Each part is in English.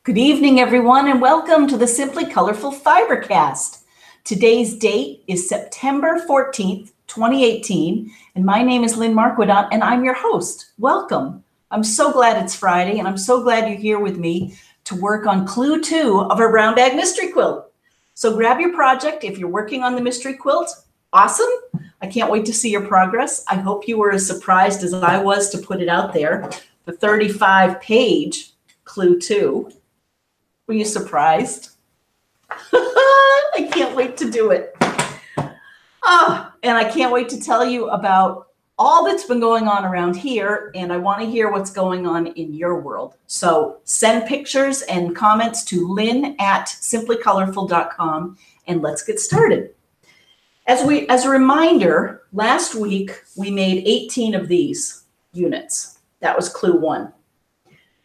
Good evening, everyone, and welcome to the Simply Colorful FiberCast. Today's date is September 14th, 2018, and my name is Lynn Marquidon, and I'm your host. Welcome. I'm so glad it's Friday, and I'm so glad you're here with me to work on Clue 2 of our Brown Bag Mystery Quilt. So grab your project if you're working on the mystery quilt. Awesome. I can't wait to see your progress. I hope you were as surprised as I was to put it out there. The 35-page Clue 2. Were you surprised? I can't wait to do it. And I can't wait to tell you about all that's been going on around here, and I want to hear what's going on in your world. So send pictures and comments to lynn@simplycolorful.com, and let's get started. As a reminder, last week we made 18 of these units. That was Clue 1.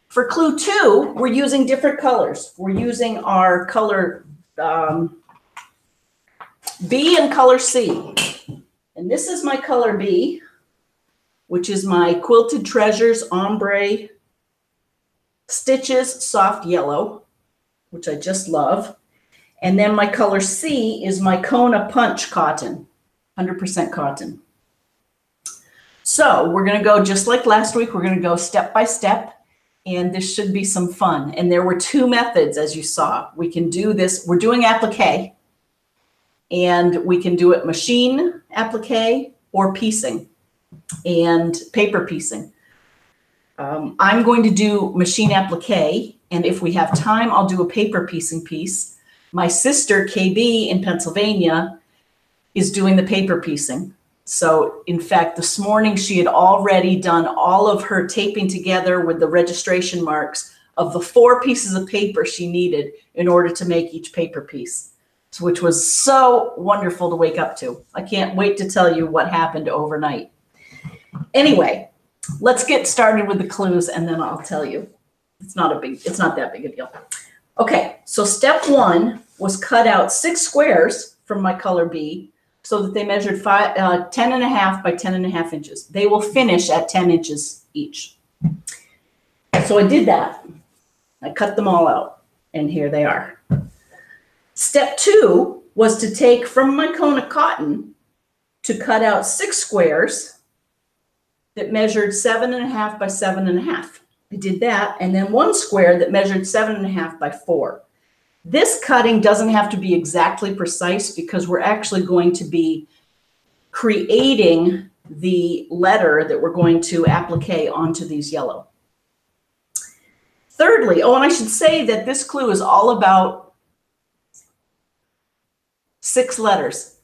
For Clue 2, we're using different colors. We're using our color B and color C. And this is my color B, which is my Quilted Treasures Ombre Stitches Soft Yellow, which I just love. And then my color C is my Kona Punch Cotton, 100% cotton. So we're going to go just like last week. We're going to go step by step. And this should be some fun. And there were two methods, as you saw. We can do this. We're doing applique. And we can do it machine applique or piecing and paper piecing. I'm going to do machine applique. And if we have time, I'll do a paper piecing piece. My sister, KB, in Pennsylvania, is doing the paper piecing. So, in fact, this morning she had already done all of her taping together with the registration marks of the 4 pieces of paper she needed in order to make each paper piece, which was so wonderful to wake up to. I can't wait to tell you what happened overnight. Anyway, let's get started with the clues, and then I'll tell you. It's not that big a deal. Okay, so step 1 was cut out 6 squares from my color B, so that they measured 10.5 by 10.5 inches. They will finish at 10 inches each. So I did that. I cut them all out, and here they are. Step 2 was to take from my Kona cotton to cut out 6 squares that measured 7.5 by 7.5. I did that, and then 1 square that measured 7.5 by 4. This cutting doesn't have to be exactly precise because we're actually going to be creating the letter that we're going to applique onto these yellow. Thirdly, and I should say that this clue is all about 6 letters.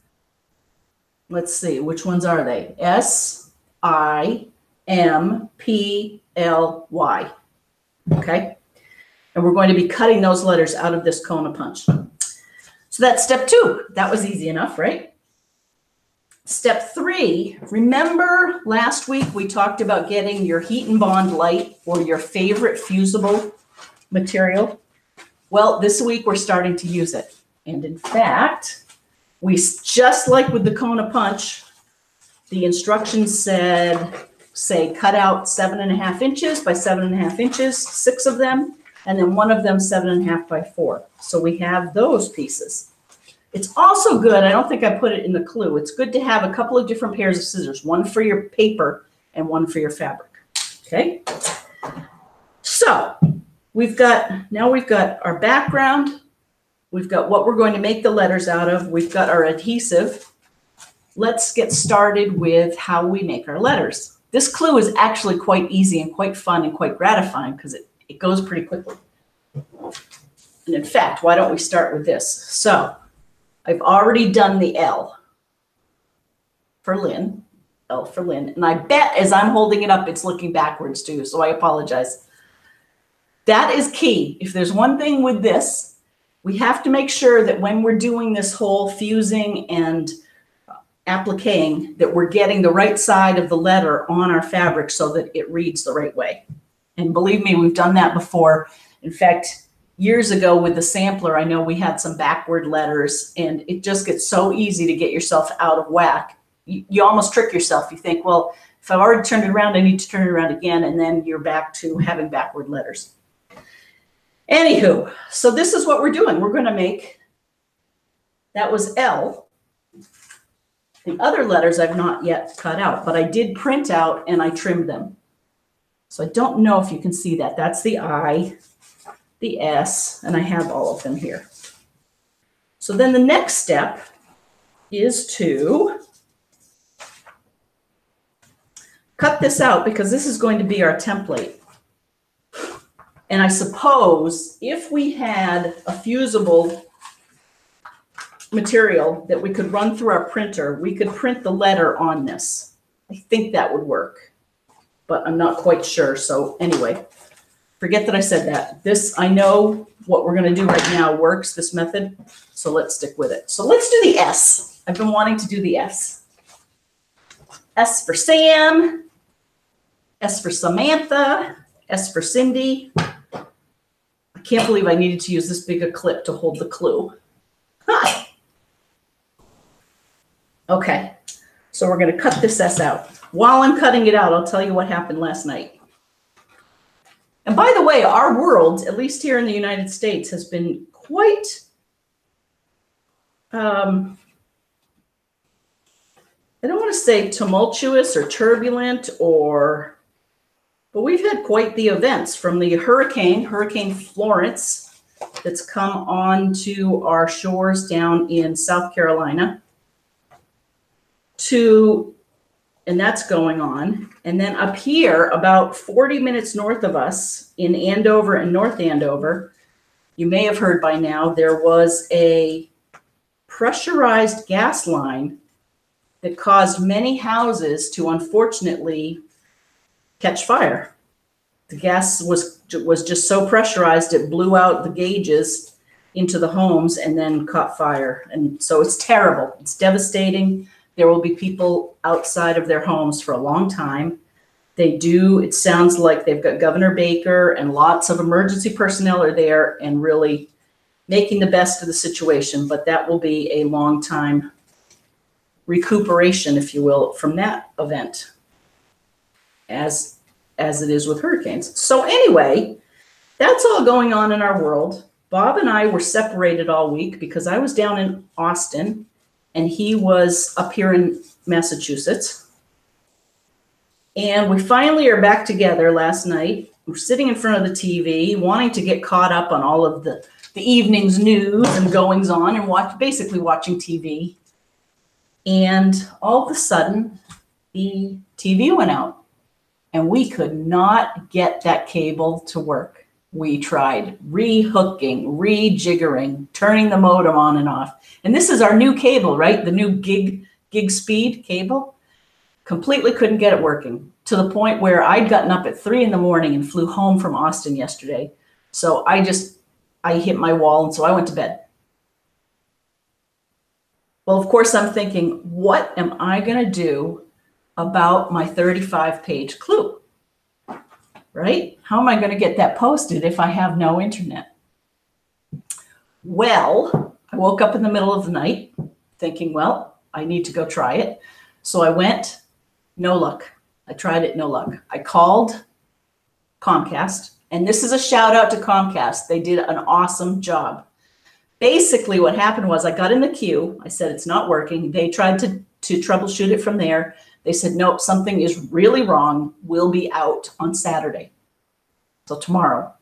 Let's see, which ones are they? S-I-M-P-L-Y. Okay? And we're going to be cutting those letters out of this Kona punch. So that's step 2. That was easy enough, right? Step 3, remember last week we talked about getting your heat and bond light or your favorite fusible material? Well, this week we're starting to use it. And in fact, just like with the Kona punch, the instructions say cut out 7.5 inches by 7.5 inches, 6 of them. And then one of them 7.5 by 4. So we have those pieces. It's also good, I don't think I put it in the clue, it's good to have a couple of different pairs of scissors, one for your paper and one for your fabric. Okay? So we've got our background, we've got what we're going to make the letters out of, we've got our adhesive. Let's get started with how we make our letters. This clue is actually quite easy and quite fun and quite gratifying because it goes pretty quickly. And in fact, why don't we start with this? So I've already done the L for Lynn. And I bet as I'm holding it up, it's looking backwards too, so I apologize. That is key. If there's one thing with this, we have to make sure that when we're doing this whole fusing and appliquing, that we're getting the right side of the letter on our fabric so that it reads the right way. And believe me, we've done that before. In fact, years ago with the sampler, I know we had some backward letters, and it just gets so easy to get yourself out of whack. You almost trick yourself. You think, well, if I've already turned it around, I need to turn it around again, and then you're back to having backward letters. Anywho, so this is what we're doing. We're going to make, that was L. The other letters I've not yet cut out, but I did print out and I trimmed them. So I don't know if you can see that. That's the I, the S, and I have all of them here. So then the next step is to cut this out because this is going to be our template. And I suppose if we had a fusible material that we could run through our printer, we could print the letter on this. I think that would work, but I'm not quite sure. So anyway, forget that I said that. This, I know what we're going to do right now works, this method, so let's stick with it. So let's do the S. I've been wanting to do the S. S for Sam, S for Samantha, S for Cindy. I can't believe I needed to use this big a clip to hold the clue. Huh. Okay, so we're going to cut this S out. While I'm cutting it out, I'll tell you what happened last night. And by the way, our world, at least here in the United States, has been quite, I don't want to say tumultuous or turbulent, but we've had quite the events from the Hurricane Florence, that's come on to our shores down in South Carolina, and that's going on. And then up here, about 40 minutes north of us in Andover and North Andover, you may have heard by now, there was a pressurized gas line that caused many houses to unfortunately catch fire. The gas was just so pressurized, it blew out the gauges into the homes and then caught fire. And so it's terrible. It's devastating. There will be people outside of their homes for a long time. It sounds like they've got Governor Baker and lots of emergency personnel are there and really making the best of the situation. But that will be a long time recuperation, if you will, from that event, as it is with hurricanes. So anyway, that's all going on in our world. Bob and I were separated all week because I was down in Austin and he was up here in Massachusetts. And we finally are back together last night. We're sitting in front of the TV, wanting to get caught up on all of the evening's news and goings on and basically watching TV. And all of a sudden, the TV went out and we could not get that cable to work. We tried re-hooking, rejiggering, turning the modem on and off. And this is our new cable, right? The new gig speed cable. Completely couldn't get it working, to the point where I'd gotten up at 3 in the morning and flew home from Austin yesterday. So I hit my wall, and so I went to bed. Well, of course, I'm thinking, what am I going to do about my 35-page clue? Right? How am I going to get that posted if I have no internet? Well, I woke up in the middle of the night thinking, well, I need to go try it. So I went, no luck. I tried it, no luck. I called Comcast, and this is a shout out to Comcast. They did an awesome job. Basically, what happened was I got in the queue. I said, it's not working. They tried to troubleshoot it from there. They said, nope, something is really wrong. We'll be out on Saturday, so tomorrow.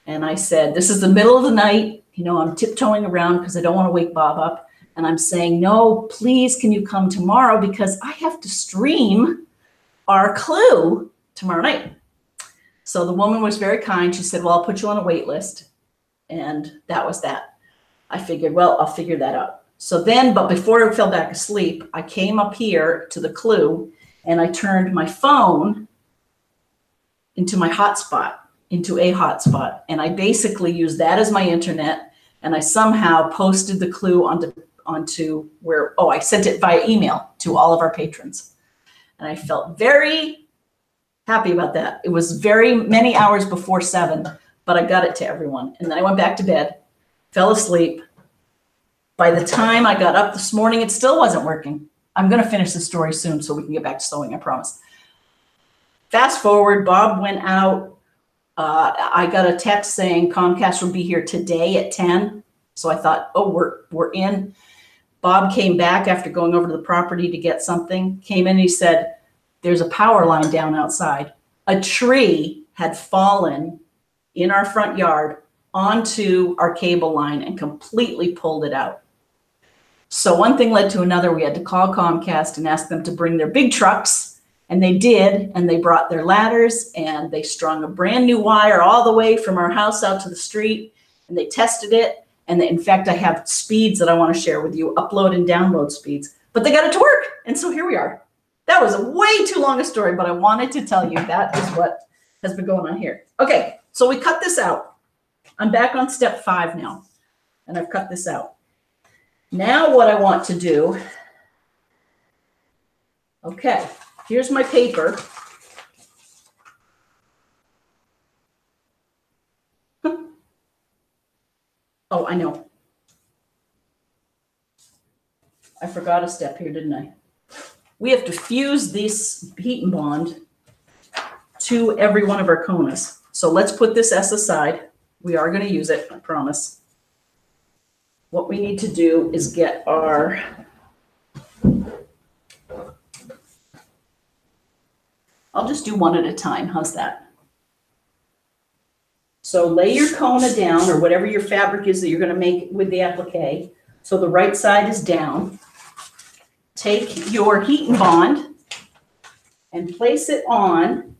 And I said, this is the middle of the night. You know, I'm tiptoeing around because I don't want to wake Bob up. And I'm saying, no, please, can you come tomorrow? Because I have to stream our clue tomorrow night. So the woman was very kind. She said, well, I'll put you on a wait list. And that was that. I figured, well, I'll figure that out. So then, but before I fell back asleep, I came up here to the clue and I turned my phone into a hotspot. And I basically used that as my internet. And I somehow posted the clue onto where, I sent it via email to all of our patrons. And I felt very happy about that. It was very many hours before 7, but I got it to everyone. And then I went back to bed, fell asleep. By the time I got up this morning, it still wasn't working. I'm going to finish the story soon so we can get back to sewing, I promise. Fast forward, Bob went out. I got a text saying Comcast will be here today at 10. So I thought, oh, we're in. Bob came back after going over to the property to get something, came in and he said, there's a power line down outside. A tree had fallen in our front yard onto our cable line and completely pulled it out. So one thing led to another. We had to call Comcast and ask them to bring their big trucks, and they did, and they brought their ladders and they strung a brand new wire all the way from our house out to the street, and they tested it. And in fact, I have speeds that I want to share with you, upload and download speeds, but they got it to work. And so here we are. That was a way too long a story, but I wanted to tell you that is what has been going on here. Okay, so we cut this out. I'm back on step 5 now, and I've cut this out. Now what I want to do, okay, here's my paper. Oh, I know. I forgot a step here, didn't I? We have to fuse this heat and bond to every one of our conas. So let's put this S aside. We are going to use it, I promise. What we need to do is get our I'll just do one at a time. How's that? So lay your Kona down, or whatever your fabric is that you're going to make with the applique. So the right side is down. Take your heat and bond and place it on.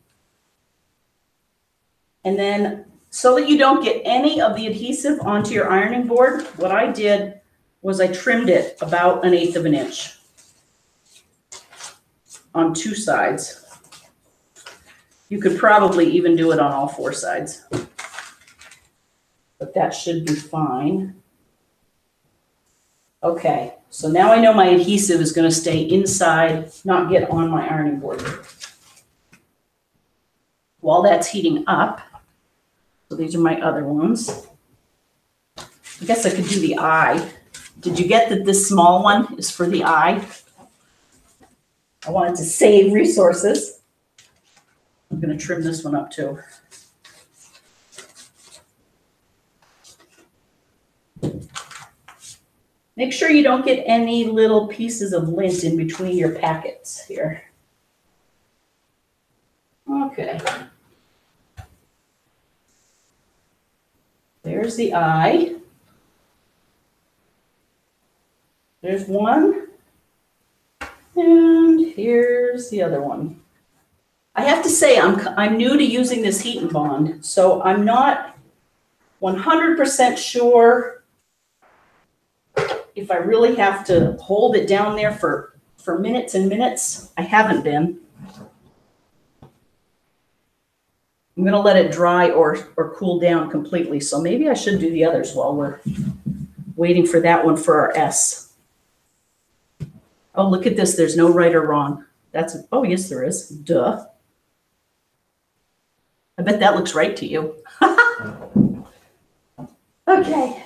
And then, so that you don't get any of the adhesive onto your ironing board, what I did was I trimmed it about 1/8 of an inch on 2 sides. You could probably even do it on all 4 sides. But that should be fine. Okay, so now I know my adhesive is going to stay inside, not get on my ironing board. While that's heating up, so these are my other ones. I guess I could do the eye. Did you get that this small one is for the eye? I wanted to save resources. I'm going to trim this one up too. Make sure you don't get any little pieces of lint in between your packets here. Okay. There's the eye. There's one. And here's the other one. I have to say I'm new to using this heat and bond, so I'm not 100% sure if I really have to hold it down there for minutes and minutes. I haven't been. I'm going to let it dry or cool down completely. So maybe I should do the others while we're waiting for that one for our S. Oh, look at this. There's no right or wrong. Oh, yes, there is. Duh. I bet that looks right to you. Okay.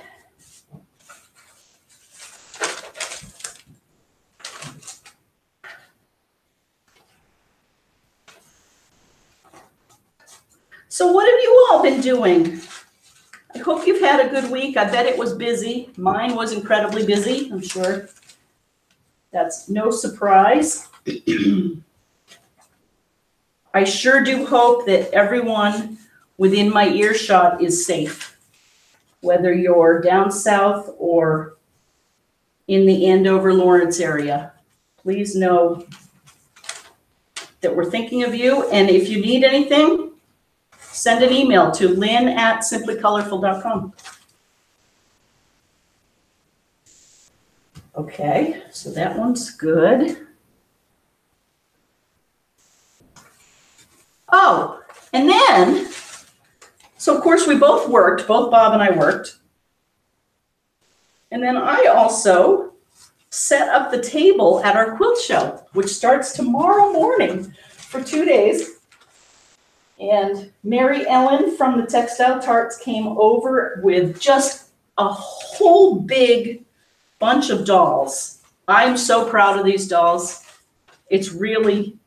So what have you all been doing? I hope you've had a good week. I bet it was busy. Mine was incredibly busy, I'm sure. That's no surprise. I sure do hope that everyone within my earshot is safe, whether you're down south or in the Andover, Lawrence area. Please know that we're thinking of you. And if you need anything, send an email to lynn@simplycolorful.com. Okay, so that one's good. Oh, and then, so of course we both worked, both Bob and I worked. And then I also set up the table at our quilt show, which starts tomorrow morning for 2 days. And Mary Ellen from the Textile Tarts came over with just a whole big bunch of dolls. I'm so proud of these dolls. It's really,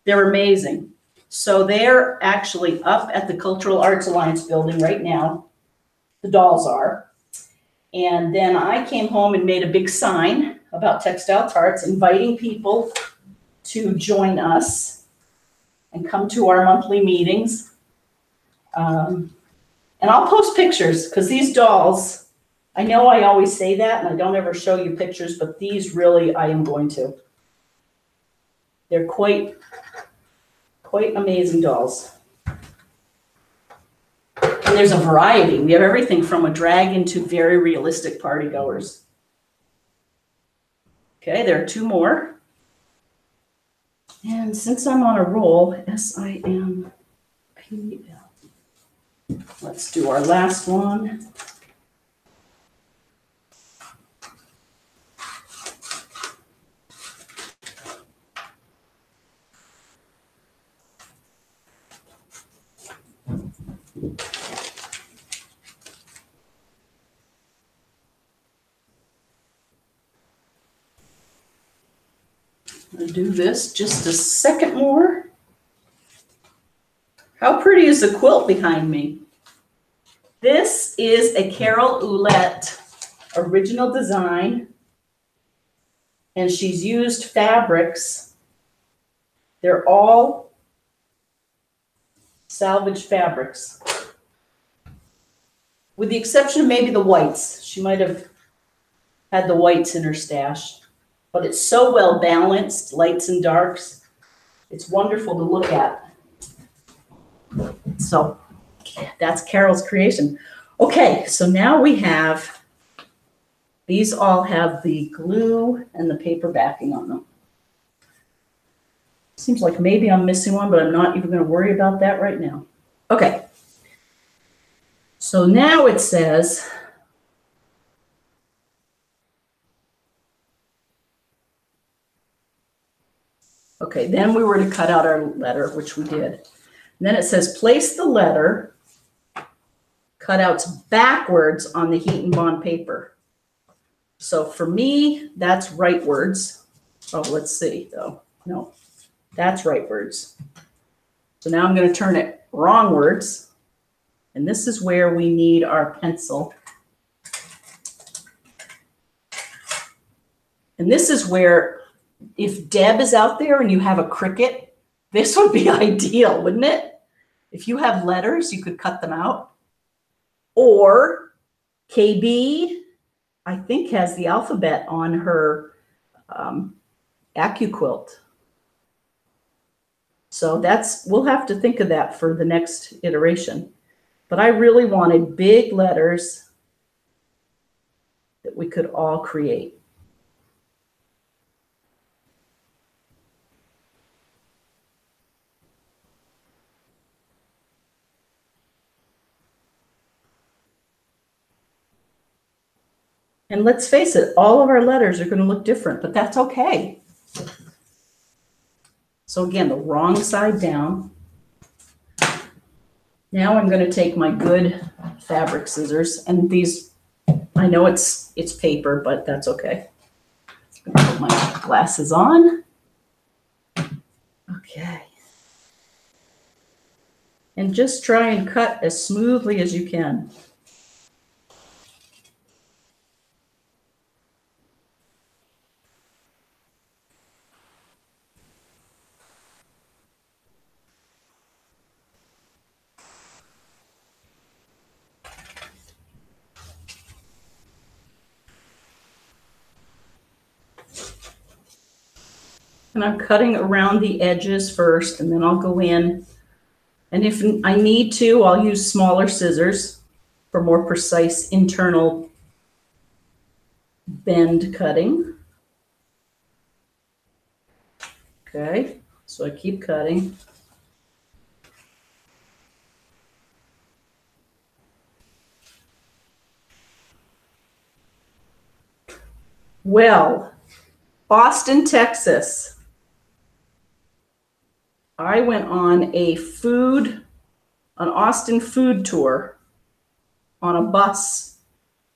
they're amazing. So they're actually up at the Cultural Arts Alliance building right now. The dolls are. And then I came home and made a big sign about Textile Tarts, inviting people to join us and come to our monthly meetings. And I'll post pictures because these dolls, I know I always say that and I don't ever show you pictures, but these really I am going to. They're quite amazing dolls. And there's a variety. We have everything from a dragon to very realistic party goers. Okay, there are two more. And since I'm on a roll, SIMPL. Let's do our last one. I'm going to do this just a second more. How pretty is the quilt behind me? This is a Carol Ouellette original design, and she's used fabrics. They're all salvage fabrics, with the exception of maybe the whites. She might have had the whites in her stash. But it's so well balanced, lights and darks. It's wonderful to look at. So that's Carol's creation. Okay, so now we have, these all have the glue and the paper backing on them. Seems like maybe I'm missing one, but I'm not even going to worry about that right now. Okay. So now it says, okay, then we were to cut out our letter, which we did. And then it says, place the letter cutouts backwards on the heat and bond paper. So for me, that's rightwards. Oh, let's see though. No, that's rightwards. So now I'm going to turn it wrongwards. And this is where we need our pencil. And this is where, if Deb is out there and you have a Cricut, this would be ideal, wouldn't it? If you have letters, you could cut them out. Or KB, I think, has the alphabet on her AccuQuilt. So we'll have to think of that for the next iteration. But I really wanted big letters that we could all create. And let's face it, all of our letters are going to look different, but that's okay. So again, the wrong side down. Now I'm going to take my good fabric scissors, and these, I know it's paper, but that's okay. I'm going to put my glasses on. Okay. And just try and cut as smoothly as you can. And I'm cutting around the edges first, and then I'll go in. And if I need to, I'll use smaller scissors for more precise internal bend cutting. Okay, so I keep cutting. Well, Austin, Texas. I went on an Austin food tour on a bus.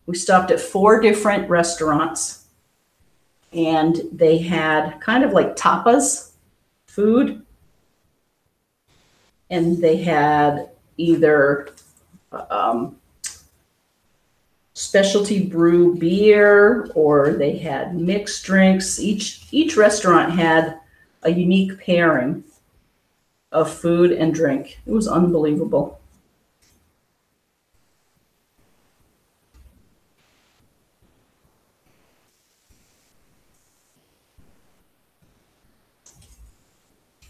We stopped at 4 different restaurants, and they had kind of like tapas food. and they had either specialty brew beer, or they had mixed drinks. Each restaurant had a unique pairing of food and drink. It was unbelievable.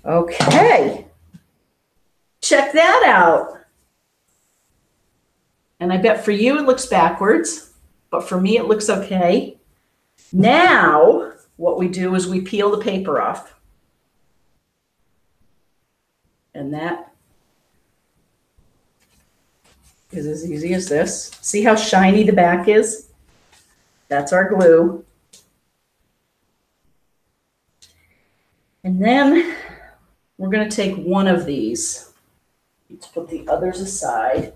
Okay, check that out. And I bet for you it looks backwards, but for me it looks okay. Now, what we do is we peel the paper off. And that is as easy as this. See how shiny the back is? That's our glue. And then we're going to take one of these. Let's put the others aside.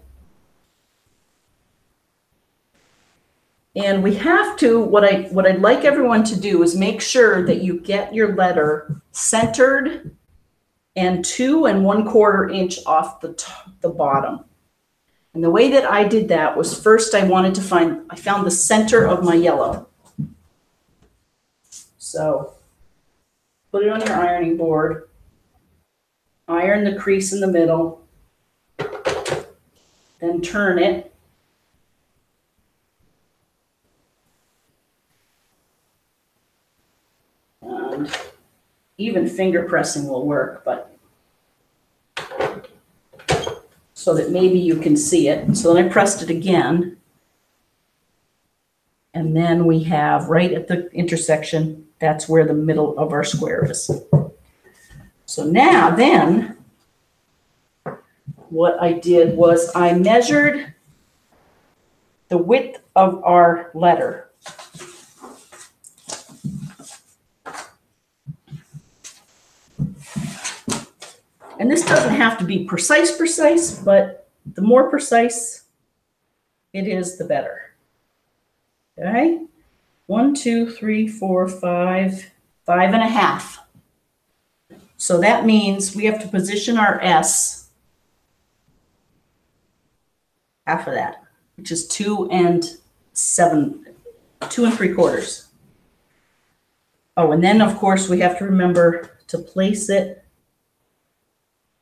And we have to, what I'd like everyone to do is make sure that you get your letter centered and 2 1/4 inch off the bottom. And the way that I did that was, first I found the center of my yellow. So put it on your ironing board, iron the crease in the middle, then turn it. And even finger pressing will work, but so that maybe you can see it. So then I pressed it again. And then we have right at the intersection, that's where the middle of our square is. So now then, what I did was I measured the width of our letter. And this doesn't have to be precise, but the more precise it is, the better. Okay? 1, 2, 3, 4, 5, 5.5. So that means we have to position our S, half of that, which is 2 3/4. Oh, and then of course we have to remember to place it.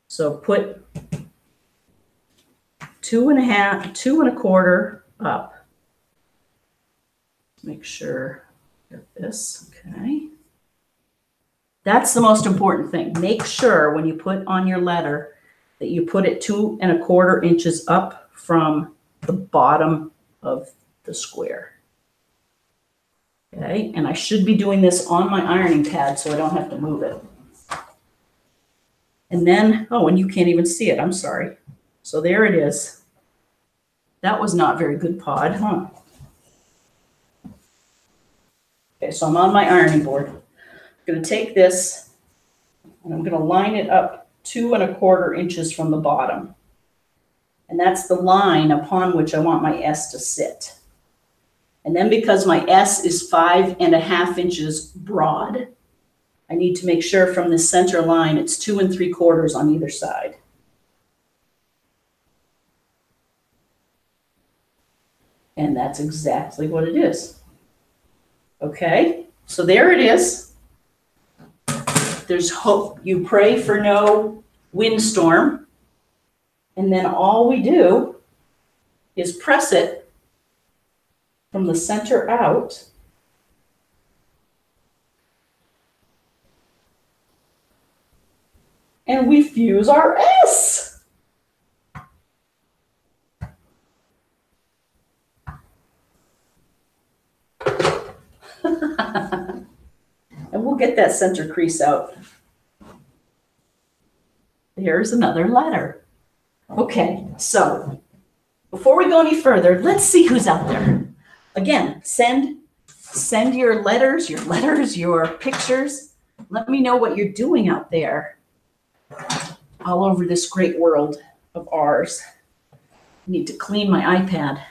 So put 2 1/4 up. Make sure you get this, okay. That's the most important thing. Make sure when you put on your letter that you put it 2 1/4 inches up from the bottom of the square. Okay, and I should be doing this on my ironing pad so I don't have to move it. And then, oh, and you can't even see it, I'm sorry. So there it is. That was not very good pod, huh? Okay, so I'm on my ironing board. I'm going to take this and I'm going to line it up 2 1/4 inches from the bottom. And that's the line upon which I want my S to sit. And then because my S is 5.5 inches broad, I need to make sure from the center line it's 2 3/4 on either side. And that's exactly what it is. Okay, so there it is. There's hope. You pray for no windstorm. And then all we do is press it from the center out. And we fuse our S. And we'll get that center crease out. There's another letter. Okay, so before we go any further, let's see who's out there. Again, send your letters, your pictures. Let me know what you're doing out there all over this great world of ours. I need to clean my iPad.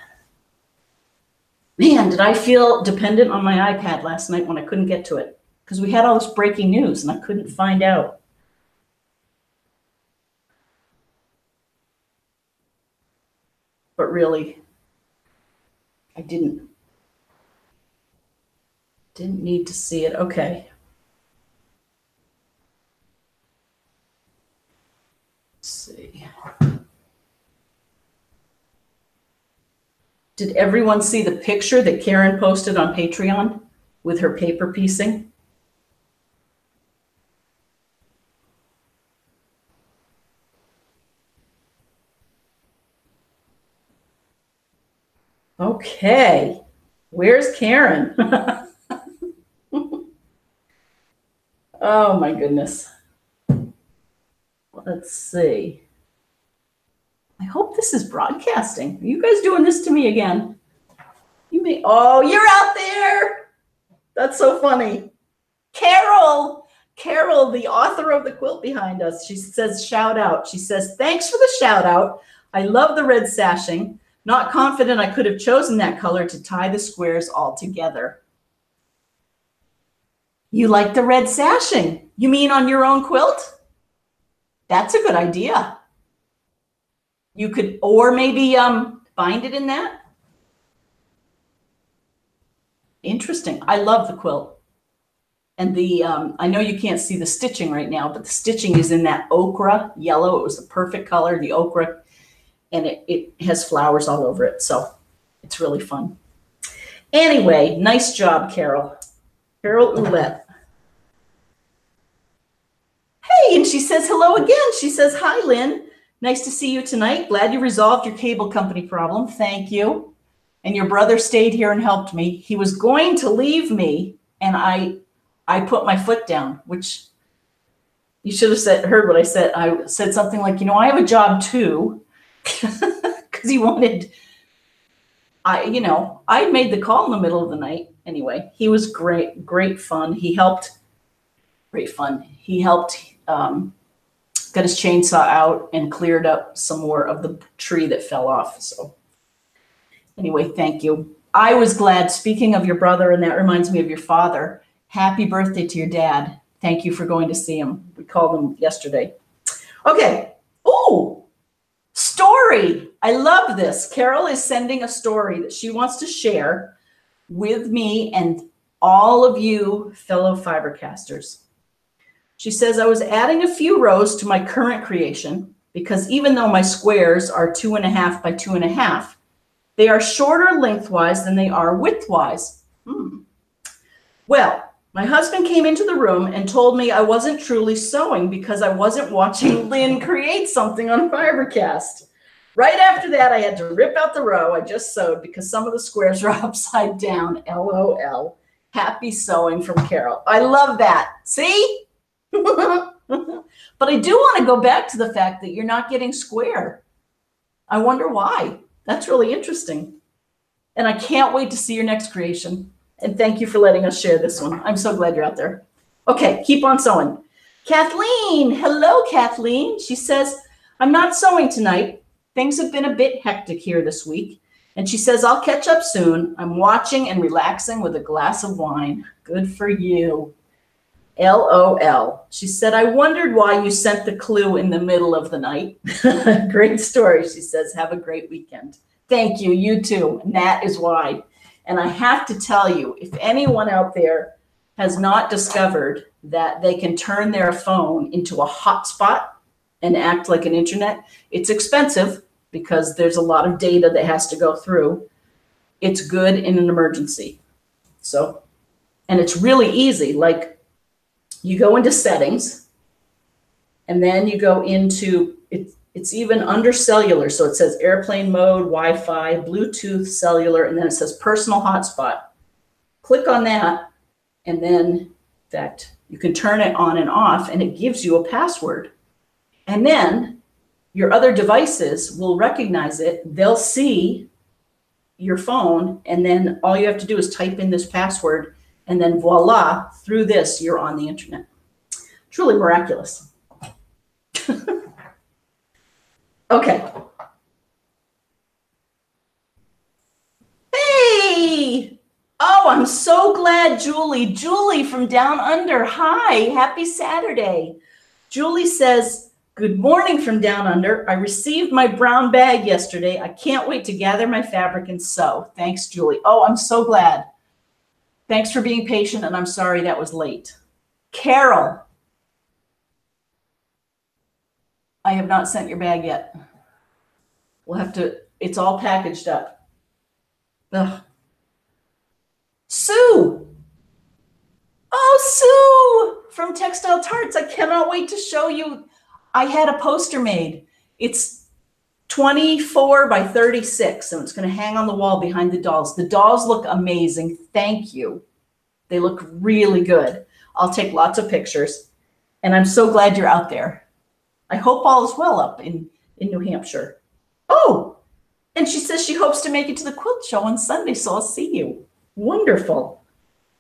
Man, did I feel dependent on my iPad last night when I couldn't get to it, because we had all this breaking news and I couldn't find out. really, I didn't need to see it. Okay. Let's see. Did everyone see the picture that Karen posted on Patreon with her paper piecing? Okay. Where's Karen? Oh my goodness. Let's see. I hope this is broadcasting. Are you guys doing this to me again? Oh, you're out there. That's so funny. Carol, the author of the quilt behind us, she says, shout out. She says, thanks for the shout out. I love the red sashing. Not confident I could have chosen that color to tie the squares all together. You like the red sashing? You mean on your own quilt? That's a good idea. You could, or maybe bind it in that. Interesting. I love the quilt. And the, I know you can't see the stitching right now, but the stitching is in that ochre yellow. It was the perfect color, the ochre, and it has flowers all over it. So it's really fun. Anyway, nice job, Carol. Carol Ouellette. Hey, and she says hello again. She says, hi, Lynn. Nice to see you tonight. Glad you resolved your cable company problem. Thank you. And your brother stayed here and helped me. He was going to leave me, and I put my foot down, which you should have heard what I said. I said something like, you know, I have a job too, because he wanted, I made the call in the middle of the night. Anyway, he was great fun. He helped, great fun. He helped, got his chainsaw out and cleared up some more of the tree that fell off. So anyway, thank you. I was glad, speaking of your brother, and that reminds me of your father. Happy birthday to your dad. Thank you for going to see him. We called him yesterday. Okay. Oh, story. I love this. Carol is sending a story that she wants to share with me and all of you fellow Fibercasters. She says, I was adding a few rows to my current creation because even though my squares are 2.5 by 2.5, they are shorter lengthwise than they are widthwise. Well, my husband came into the room and told me I wasn't truly sewing because I wasn't watching Lynn create something on FiberCast. Right after that, I had to rip out the row I just sewed because some of the squares were upside down. LOL. Happy sewing from Carol. I love that. See? But I do want to go back to the fact that you're not getting square. I wonder why. That's really interesting. And I can't wait to see your next creation. And thank you for letting us share this one. I'm so glad you're out there. Okay, keep on sewing. Kathleen, hello, Kathleen. She says, I'm not sewing tonight. Things have been a bit hectic here this week. And she says, I'll catch up soon. I'm watching and relaxing with a glass of wine. Good for you. LOL. She said, I wondered why you sent the clue in the middle of the night. Great story. She says, have a great weekend. Thank you. You too. And that is why. And I have to tell you, if anyone out there has not discovered that they can turn their phone into a hotspot and act like an internet, it's expensive because there's a lot of data that has to go through. It's good in an emergency. So, and it's really easy. Like, you go into settings, and then you go into, it's even under cellular. So it says airplane mode, Wi-Fi, Bluetooth, cellular, and then it says personal hotspot. Click on that, and then, in fact, you can turn it on and off, and it gives you a password. And then your other devices will recognize it. They'll see your phone, and then all you have to do is type in this password, and then voila, through this, you're on the internet. Truly miraculous. Okay. Hey! Oh, I'm so glad, Julie. Julie from Down Under. Hi, happy Saturday. Julie says, Good morning from down under. I received my brown bag yesterday. I can't wait to gather my fabric and sew. Thanks, Julie. Oh, I'm so glad. Thanks for being patient, and I'm sorry that was late. Carol, I have not sent your bag yet. We'll have to, it's all packaged up. Ugh. Sue. Oh, Sue from Textile Tarts. I cannot wait to show you. I had a poster made. It's 24 by 36, and it's going to hang on the wall behind the dolls. The dolls look amazing. Thank you. They look really good. I'll take lots of pictures, and I'm so glad you're out there. I hope all is well up in New Hampshire. Oh, and she says she hopes to make it to the quilt show on Sunday, so I'll see you. Wonderful.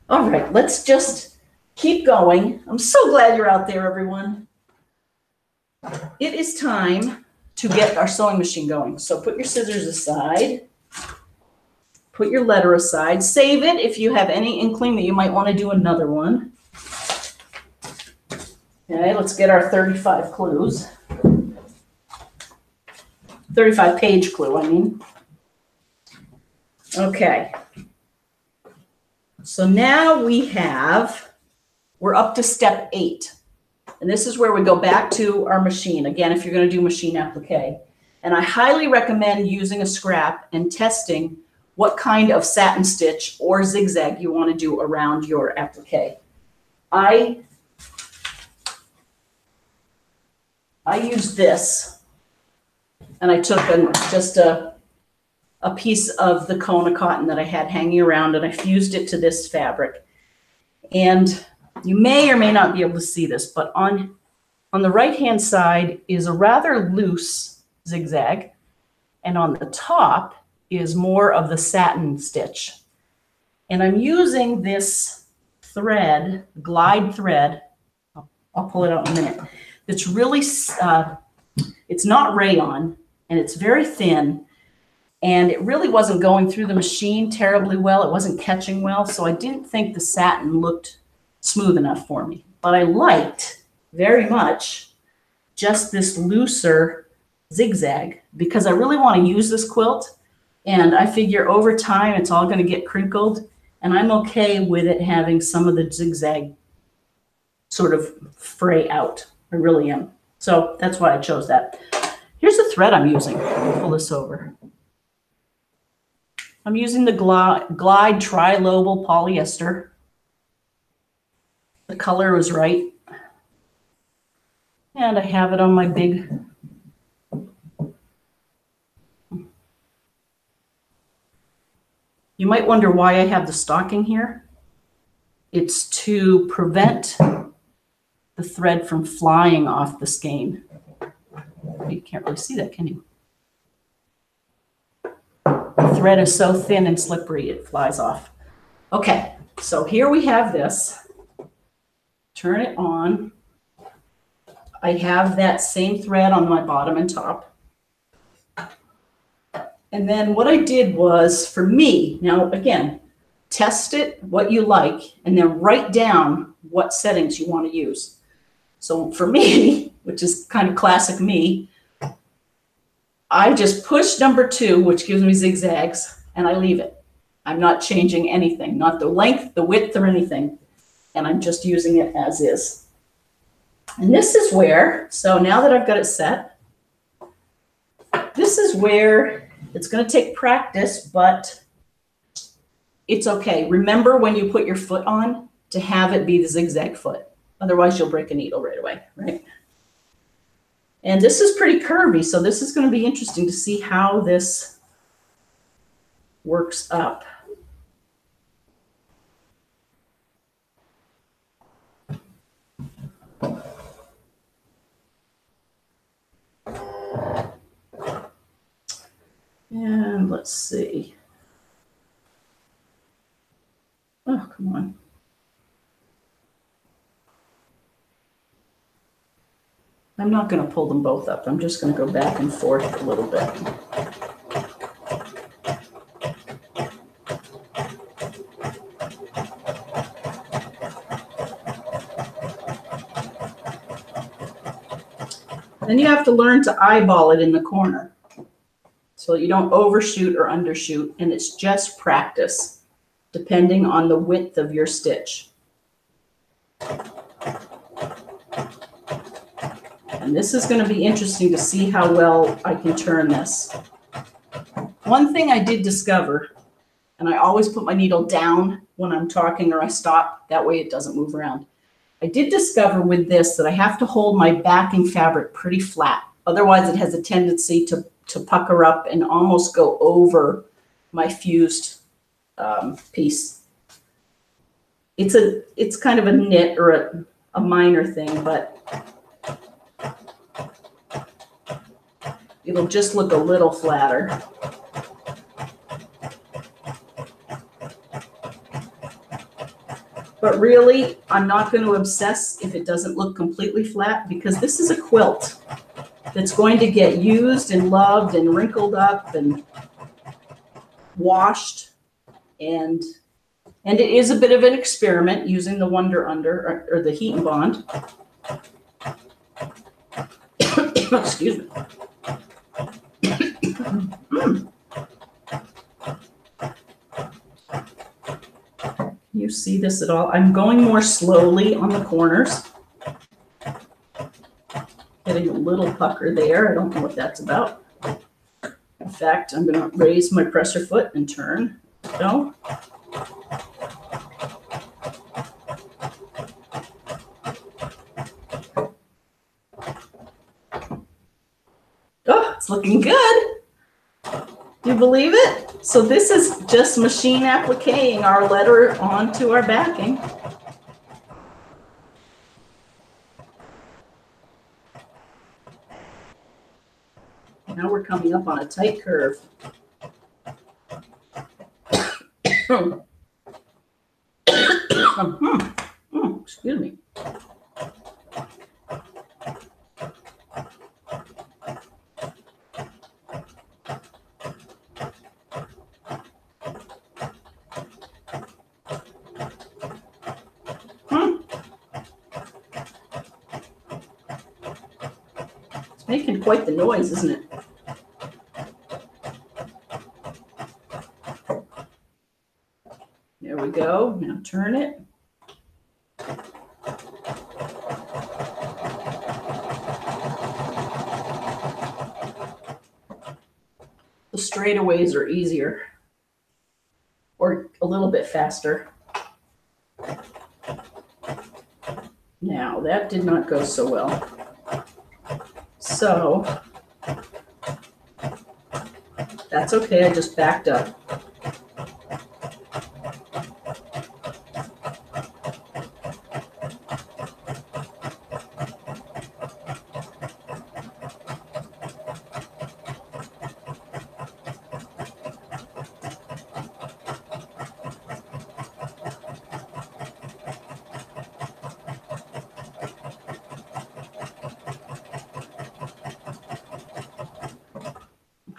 All right, let's just keep going. I'm so glad you're out there, everyone. It is time to get our sewing machine going. So put your scissors aside. Put your letter aside. Save it if you have any inkling that you might want to do another one. Okay, let's get our 35 clues. 35 page clue, I mean. Okay. So now we're up to step 8. And this is where we go back to our machine. Again, if you're going to do machine applique. And I highly recommend using a scrap and testing what kind of satin stitch or zigzag you want to do around your applique. I used this, and I took just a piece of the Kona cotton that I had hanging around, and I fused it to this fabric. And you may or may not be able to see this, but on the right-hand side is a rather loose zigzag, and on the top is more of the satin stitch. And I'm using this thread, glide thread, I'll pull it out in a minute, it's really, it's not rayon, and it's very thin, and it really wasn't going through the machine terribly well. It wasn't catching well, so I didn't think the satin looked smooth enough for me. But I liked very much just this looser zigzag because I really want to use this quilt, and I figure over time it's all going to get crinkled, and I'm okay with it having some of the zigzag sort of fray out. I really am. So that's why I chose that. Here's the thread I'm using. I'll pull this over. I'm using the Glide Tri-Lobal polyester. The color was right. And I have it on my big. You might wonder why I have the stocking here. It's to prevent the thread from flying off the skein. You can't really see that, can you? The thread is so thin and slippery, it flies off. Okay, so here we have this. Turn it on. I have that same thread on my bottom and top. And then what I did was, for me, now again, test it what you like, and then write down what settings you want to use. So for me, which is kind of classic me, I just push number 2, which gives me zigzags, and I leave it. I'm not changing anything, not the length, the width, or anything. And I'm just using it as is. And this is where, so now that I've got it set, this is where it's going to take practice, but it's okay. Remember when you put your foot on to have it be the zigzag foot. Otherwise, you'll break a needle right away, right? And this is pretty curvy, so this is going to be interesting to see how this works up. And let's see. Oh, come on. I'm not going to pull them both up. I'm just going to go back and forth a little bit. Then you have to learn to eyeball it in the corner so you don't overshoot or undershoot, and it's just practice depending on the width of your stitch. And this is going to be interesting to see how well I can turn this. One thing I did discover, and I always put my needle down when I'm talking or I stop, that way it doesn't move around. I did discover with this that I have to hold my backing fabric pretty flat. Otherwise it has a tendency to pucker up and almost go over my fused piece. It's kind of a nit or a minor thing, but it'll just look a little flatter. But really, I'm not going to obsess if it doesn't look completely flat, because this is a quilt that's going to get used and loved and wrinkled up and washed. And it is a bit of an experiment using the Wonder Under or the Heat and Bond. Excuse me. Can you see this at all? I'm going more slowly on the corners. Getting a little pucker there. I don't know what that's about. In fact, I'm going to raise my presser foot and turn. Go. Oh, it's looking good. Do you believe it? So this is just machine appliquing our letter onto our backing. Now we're coming up on a tight curve. Excuse me. It's making quite the noise, isn't it? There we go. Now turn it. The straightaways are easier, or a little bit faster. Now that did not go so well. So that's okay. I just backed up.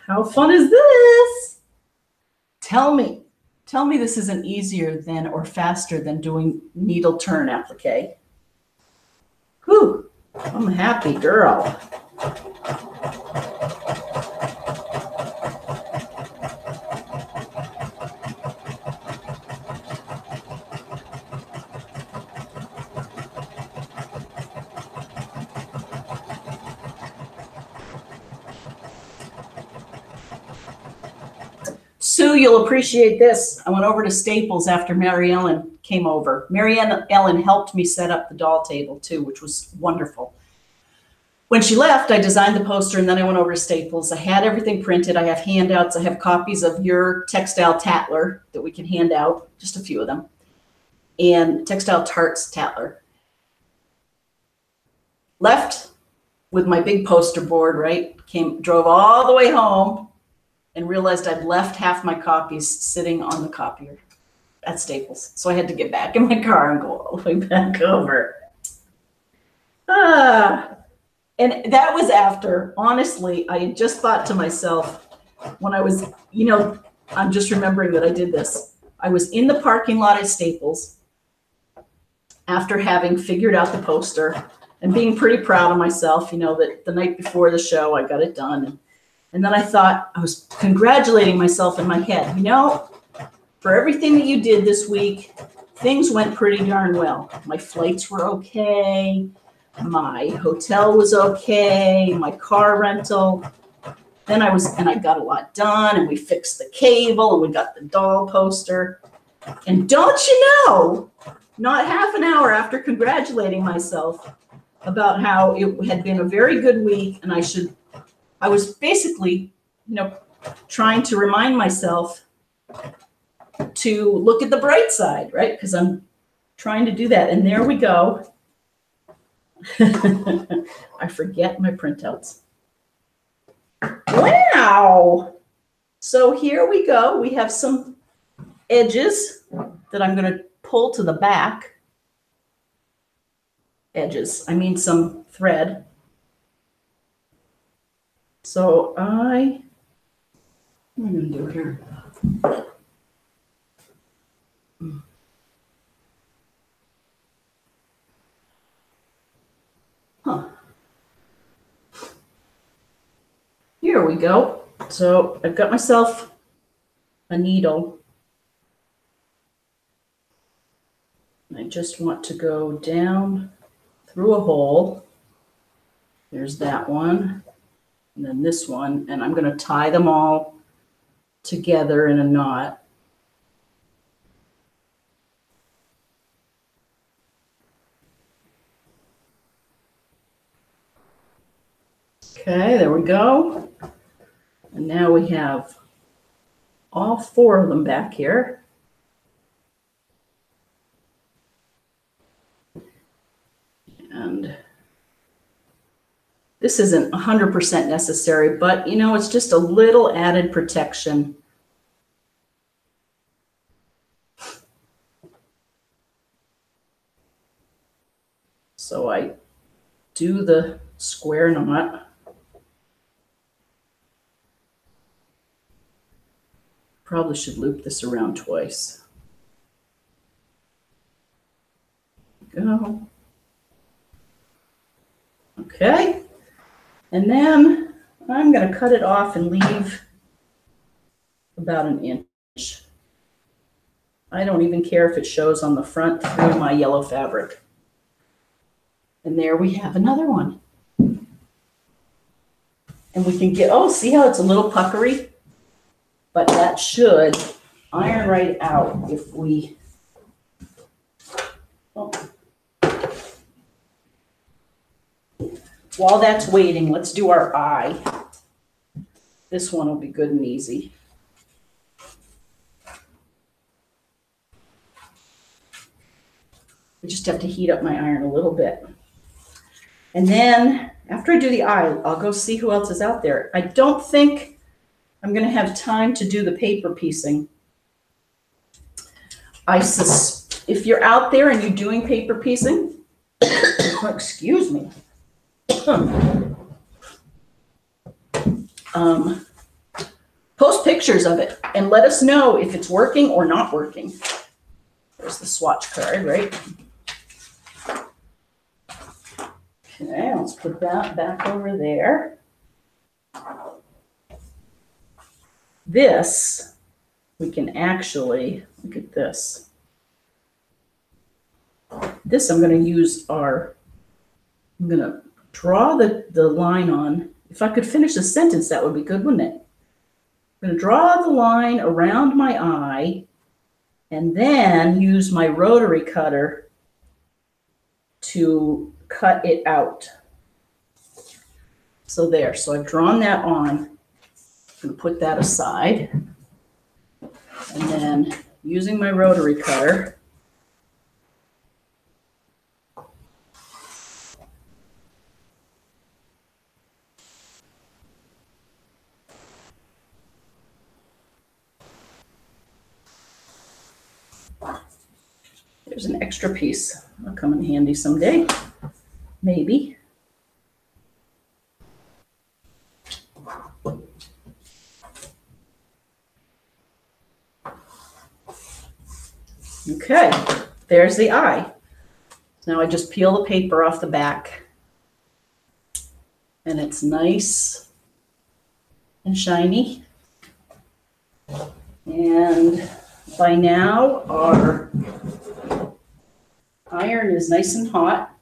How fun is this? Tell me this isn't easier than or faster than doing needle turn applique. Whew, I'm a happy girl. Sue, you'll appreciate this. I went over to Staples after Mary Ellen came over. Mary Ellen helped me set up the doll table too, which was wonderful. When she left, I designed the poster and then I went over to Staples. I had everything printed. I have handouts. I have copies of your Textile Tatler that we can hand out, just a few of them, and Textile Tarts Tatler. Left with my big poster board, right? Drove all the way home and realized I'd left half my copies sitting on the copier at Staples. So I had to get back in my car and go all the way back over. And that was after, honestly, I had just thought to myself when I was, I'm just remembering that I did this. I was in the parking lot at Staples after having figured out the poster. and being pretty proud of myself, you know, that the night before the show, I got it done. And then I thought, I was congratulating myself in my head, you know, for everything that you did this week, things went pretty darn well. My flights were okay. My hotel was okay. My car rental. Then I got a lot done, and we fixed the cable, and we got the doll poster. And don't you know, not half an hour after congratulating myself about how it had been a very good week, and I was basically, you know, trying to remind myself to look at the bright side, right? Because I'm trying to do that. And there we go. I forget my printouts. Wow. So here we go. We have some edges that I'm going to pull to the back. Edges, I mean some thread. So what am I going to do here? Huh. Here we go. So I've got myself a needle. I just want to go down through a hole. There's that one. And then this one. And I'm going to tie them all together in a knot. Okay, there we go. And now we have all 4 of them back here. And this isn't 100% necessary, but you know, it's just a little added protection. So I do the square knot. Probably should loop this around twice. Go. Okay. And then I'm going to cut it off and leave about an inch. I don't even care if it shows on the front through my yellow fabric. And there we have another one. And we can get, oh, see how it's a little puckery? But that should iron right out if we, oh. While that's waiting, let's do our eye. This one will be good and easy. I just have to heat up my iron a little bit. And then after I do the eye, I'll go see who else is out there. I don't think I'm going to have time to do the paper piecing. If you're out there and you're doing paper piecing, excuse me. Post pictures of it and let us know if it's working or not working. There's the swatch card, right? Okay, let's put that back over there. This, we can actually, look at this. This I'm going to use I'm going to draw the line on. If I could finish a sentence, that would be good, wouldn't it? I'm going to draw the line around my eye and then use my rotary cutter to cut it out. So there, so I've drawn that on. I'm going to put that aside. And then using my rotary cutter, there's an extra piece. That'll come in handy someday, maybe. Okay, there's the eye. Now I just peel the paper off the back and it's nice and shiny. And by now our iron is nice and hot.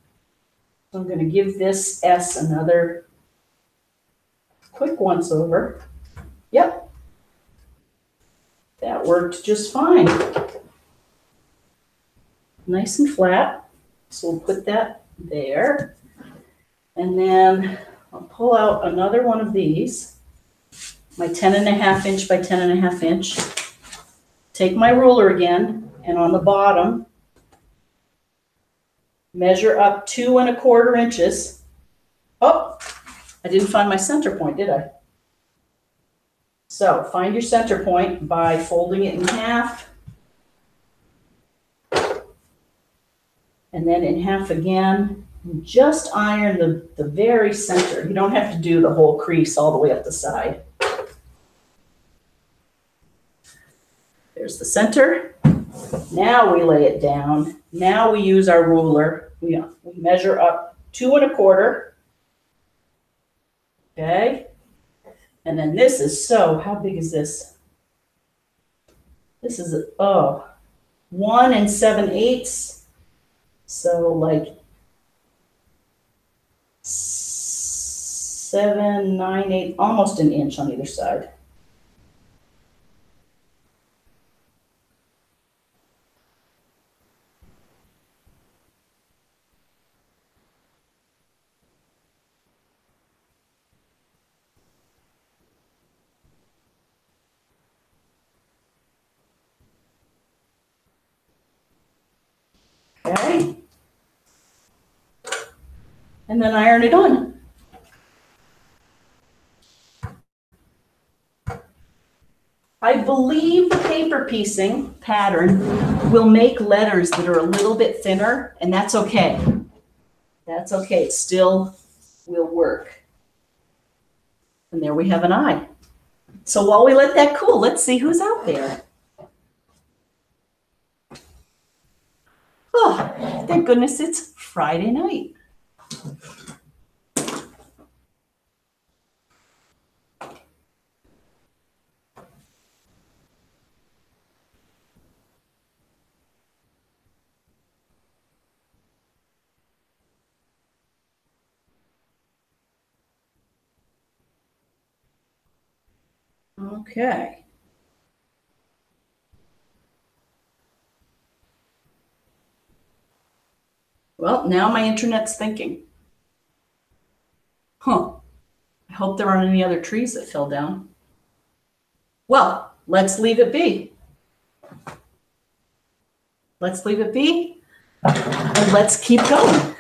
So I'm going to give this S another quick once over. Yep, that worked just fine. Nice and flat. So we'll put that there. And then I'll pull out another one of these, my 10.5 inch by 10.5 inch. Take my ruler again, and on the bottom, measure up 2 1/4 inches. Oh, I didn't find my center point, did I? So find your center point by folding it in half, and then in half again. Just iron the very center. You don't have to do the whole crease all the way up the side. There's the center. Now we lay it down. Now we use our ruler. We measure up 2 1/4. Okay. And then this is how big is this? This is, 1 7/8. So like 7, 9, 8, almost an inch on either side. Okay. And then iron it on. I believe the paper piecing pattern will make letters that are a little bit thinner, and that's okay. That's okay. It still will work. And there we have an eye. So while we let that cool, let's see who's out there. Oh, thank goodness it's Friday night. Okay. Well, now my internet's thinking. I hope there aren't any other trees that fell down. Well, let's leave it be. Let's leave it be, and let's keep going.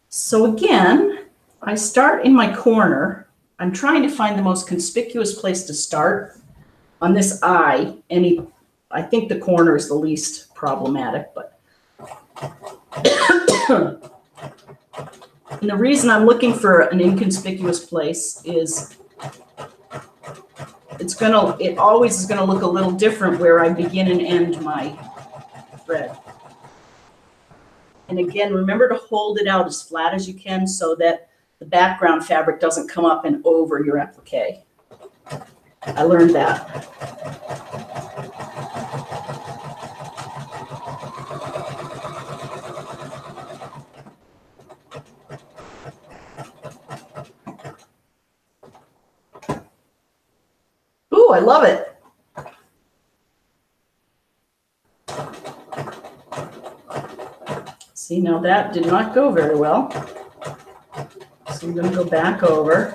So again, I start in my corner. I'm trying to find the most conspicuous place to start on this eye. I think the corner is the least problematic, but and the reason I'm looking for an inconspicuous place is it always is gonna look a little different where I begin and end my thread. And again, remember to hold it out as flat as you can so that the background fabric doesn't come up and over your applique. I learned that. Ooh, I love it. See, now that did not go very well. So I'm going to go back over.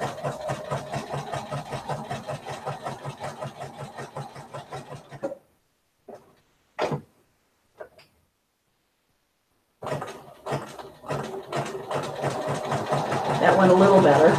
That went a little better.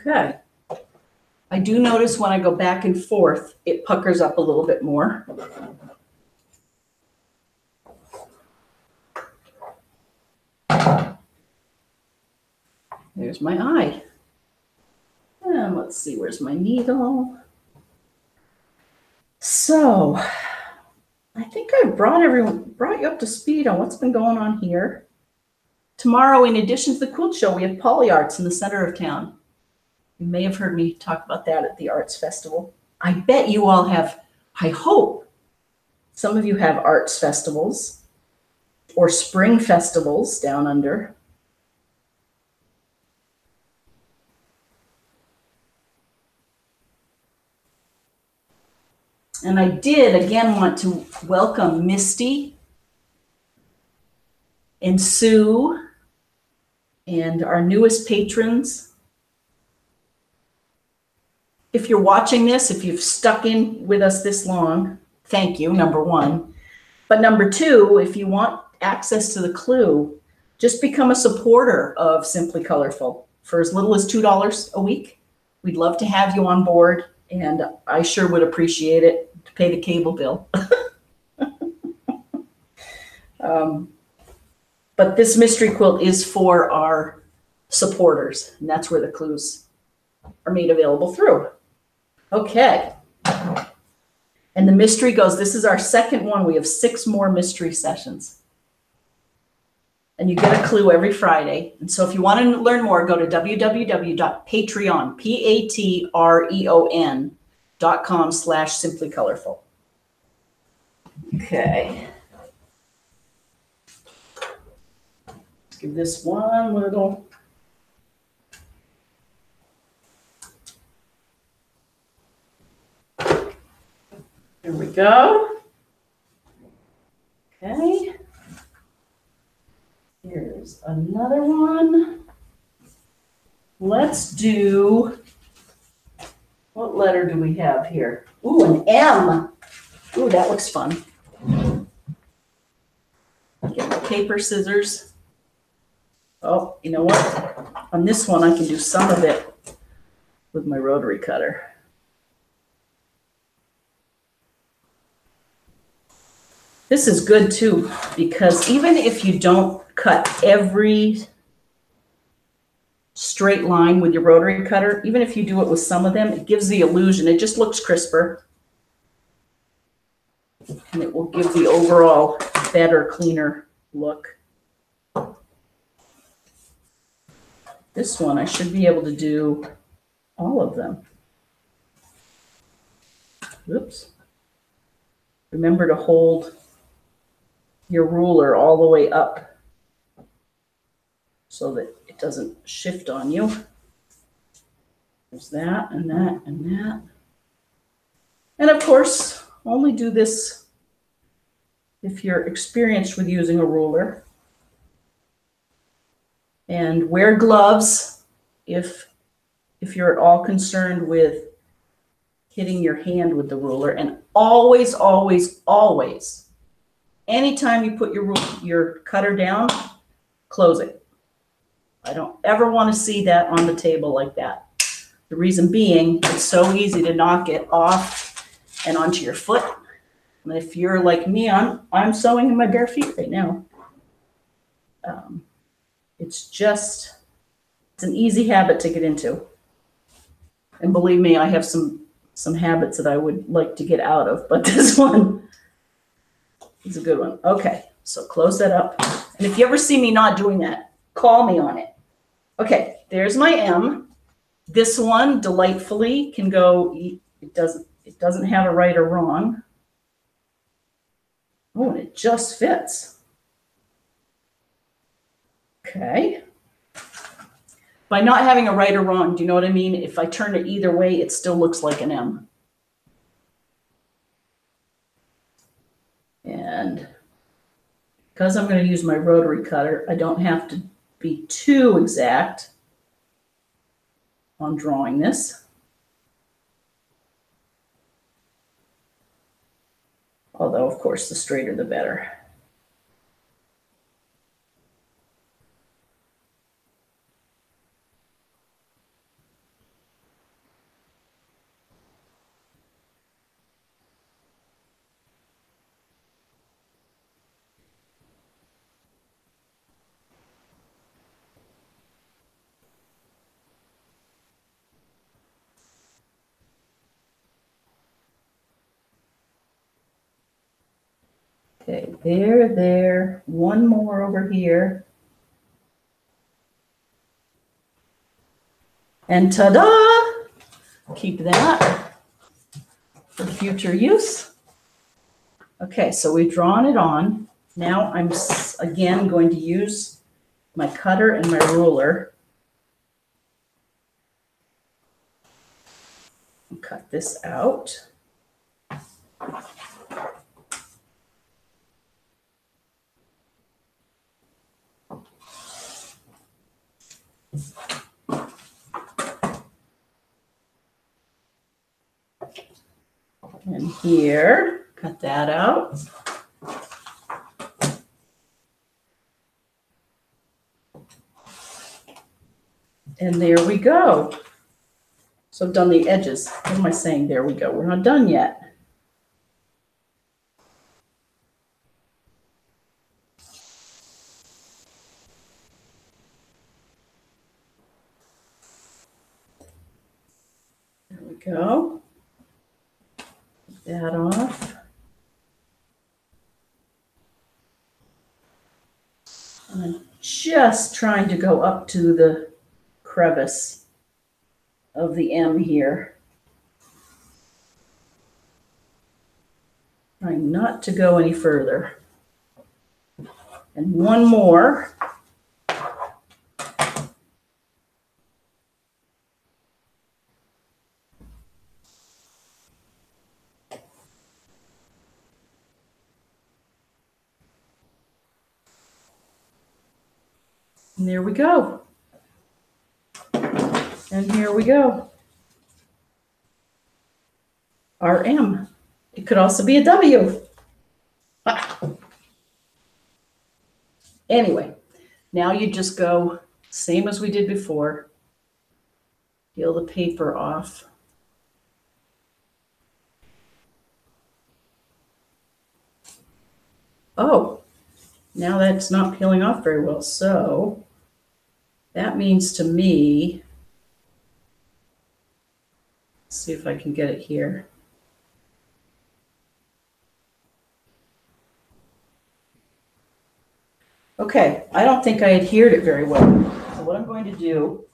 Okay. I do notice when I go back and forth, it puckers up a little bit more. There's my eye. And let's see, where's my needle? So I think I brought you up to speed on what's been going on here. Tomorrow, in addition to the quilt show, we have poly arts in the center of town. You may have heard me talk about that at the Arts Festival. I bet you all have, I hope, some of you have arts festivals or spring festivals down under. And I did, again, want to welcome Misty and Sue and our newest patrons. If you're watching this, if you've stuck in with us this long, thank you, number one. But number two, if you want access to the clue, just become a supporter of Simply Colorful for as little as $2 a week. We'd love to have you on board, and I sure would appreciate it to pay the cable bill. But this mystery quilt is for our supporters, and that's where the clues are made available through. Okay. And the mystery goes, this is our second one. We have 6 more mystery sessions. And you get a clue every Friday. And so if you want to learn more, go to www.patreon, patreon.com/simplycolorful. Okay. Let's give this one little. Here we go. Okay. Here's another one. Let's do, what letter do we have here? Ooh, an M. Ooh, that looks fun. Get my paper, scissors. Oh, you know what? On this one, I can do some of it with my rotary cutter. This is good too, because even if you don't cut every straight line with your rotary cutter, even if you do it with some of them, it gives the illusion. It just looks crisper. And it will give the overall better, cleaner look. This one, I should be able to do all of them. Oops. Remember to hold your ruler all the way up so that it doesn't shift on you. There's that and that and that. And of course, only do this if you're experienced with using a ruler. And wear gloves if you're at all concerned with hitting your hand with the ruler. And always, always, always, anytime you put your cutter down, close it. I don't ever want to see that on the table like that. The reason being, it's so easy to knock it off and onto your foot. And if you're like me, I'm sewing in my bare feet right now. It's an easy habit to get into. And believe me, I have some habits that I would like to get out of, but this one is a good one. Okay, so close that up. And if you ever see me not doing that, call me on it. Okay, there's my M. This one delightfully can go, it doesn't have a right or wrong. Oh, and it just fits. Okay. By not having a right or wrong, do you know what I mean? If I turn it either way, it still looks like an M. And because I'm going to use my rotary cutter, I don't have to be too exact on drawing this. Although, of course, the straighter the better. Okay, there. One more over here. And ta-da! Keep that for future use. Okay, so we've drawn it on. Now I'm again going to use my cutter and my ruler. And cut this out. And here, cut that out. And there we go. So I've done the edges. What am I saying? There we go. We're not done yet. There we go. Take that off. And I'm just trying to go up to the crevice of the M here. Trying not to go any further. And one more. And there we go. And here we go. RM. It could also be a W. Ah. Anyway, now you just go same as we did before. Peel the paper off. Oh, now that's not peeling off very well. So that means to me, let's see if I can get it here. Okay, I don't think I adhered it very well. So what I'm going to do,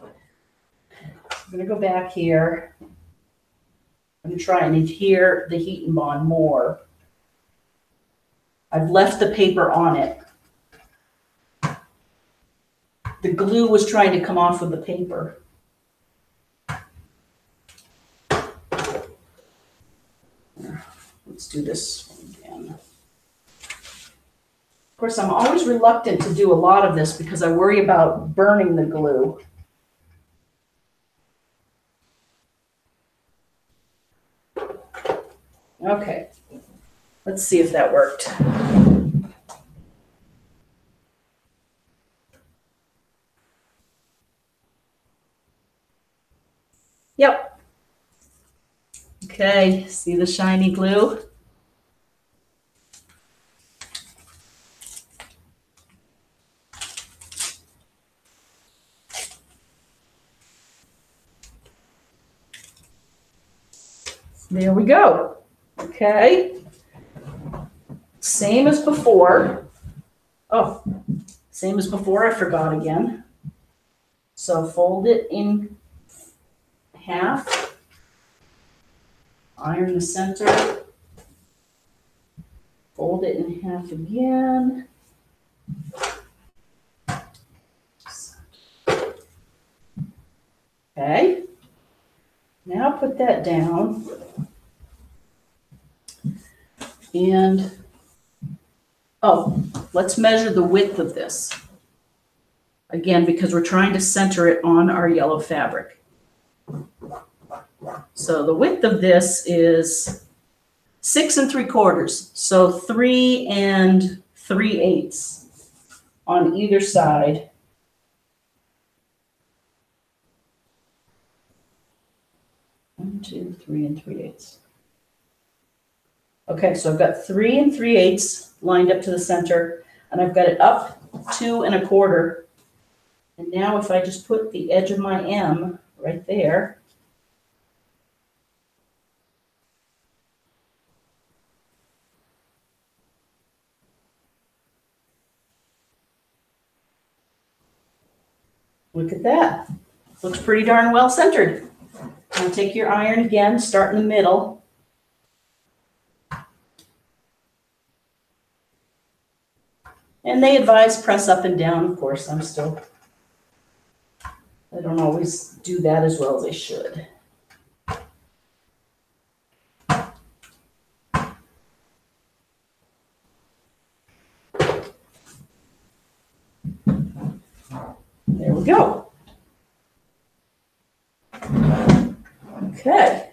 I'm going to go back here. I'm going to try and adhere the heat and bond more. I've left the paper on it. The glue was trying to come off of the paper. Let's do this again. Of course, I'm always reluctant to do a lot of this because I worry about burning the glue. Okay, let's see if that worked. Yep. Okay, see the shiny glue? There we go. Okay. Same as before. Oh, same as before, I forgot again. So fold it in half. Iron the center. Fold it in half again. Okay. Now put that down. And, oh, let's measure the width of this. Again, because we're trying to center it on our yellow fabric. So the width of this is 6 3/4. So 3 3/8 on either side. One, 2, 3 3/8. Okay, so I've got 3 3/8 lined up to the center, and I've got it up 2 1/4. And now if I just put the edge of my M right there, Look at that. Looks pretty darn well centered. Now take your iron again, start in the middle. And they advise press up and down. Of course, I don't always do that as well as I should. There we go. Okay,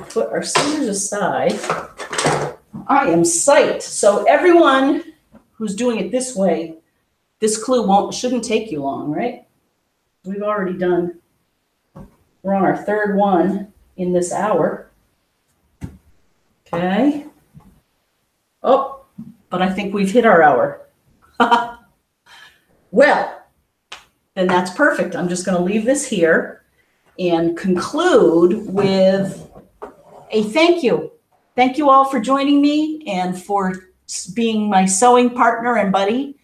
put our scissors aside. I am psyched. So everyone who's doing it this way, this clue shouldn't take you long, right? We've already done, we're on our third one in this hour. Okay. Oh, but I think we've hit our hour. Well, then that's perfect. I'm just going to leave this here and conclude with a thank you. Thank you all for joining me and for being my sewing partner and buddy.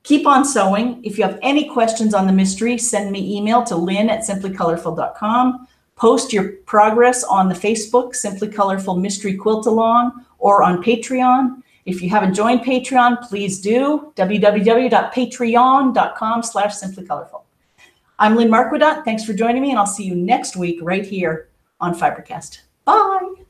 Keep on sewing. If you have any questions on the mystery, send me email to lynn@simplycolorful.com. Post your progress on the Facebook, Simply Colorful Mystery Quilt Along, or on Patreon. If you haven't joined Patreon, please do. www.patreon.com/simplycolorful. I'm Lynn Marquardt. Thanks for joining me, and I'll see you next week right here on FiberCast. Bye.